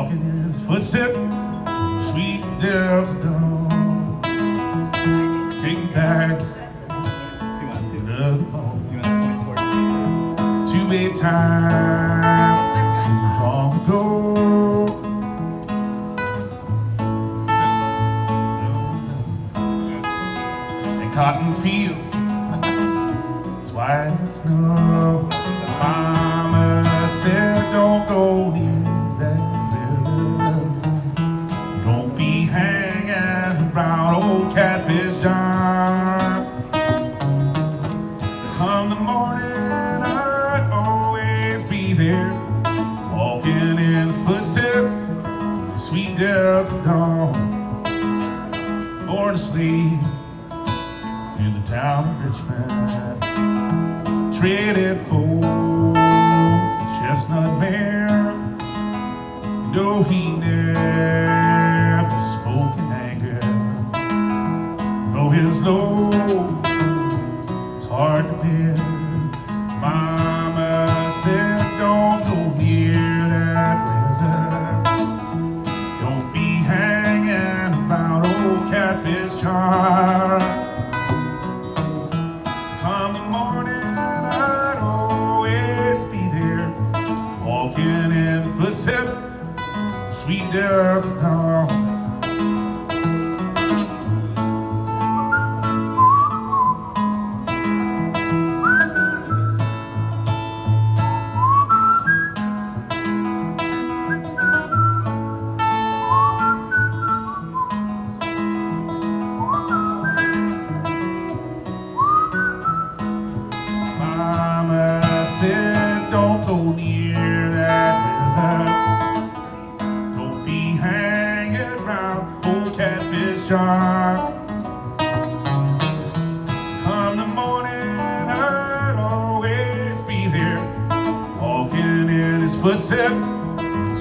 walking in his footsteps, sweet Delta dawn. Take me back to the ball. To a time so long ago. And cotton fields was white as snow. Mama said, don't go near that river. Don't be hanging around old Catfish John. Come the morning, I'd always be there, walking in his footsteps, the sweet Delta dawn. Born to sleep in the town of Richmond, traded for chestnut mare. No, he never spoke in anger. Though his load was hard to bear. Mama said, don't go near that river. Don't be hanging around old Catfish Jar. Come the morning, I'd always be there, walking in footsteps, sweet Delta dawn. Mama said, don't go near that river. Don't be hanging around old Catfish Jar. Come the morning, I'd always be there, walking in his footsteps,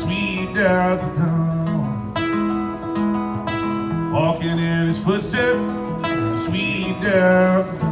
sweet Delta dawn. Walking in his footsteps, sweet Delta dawn.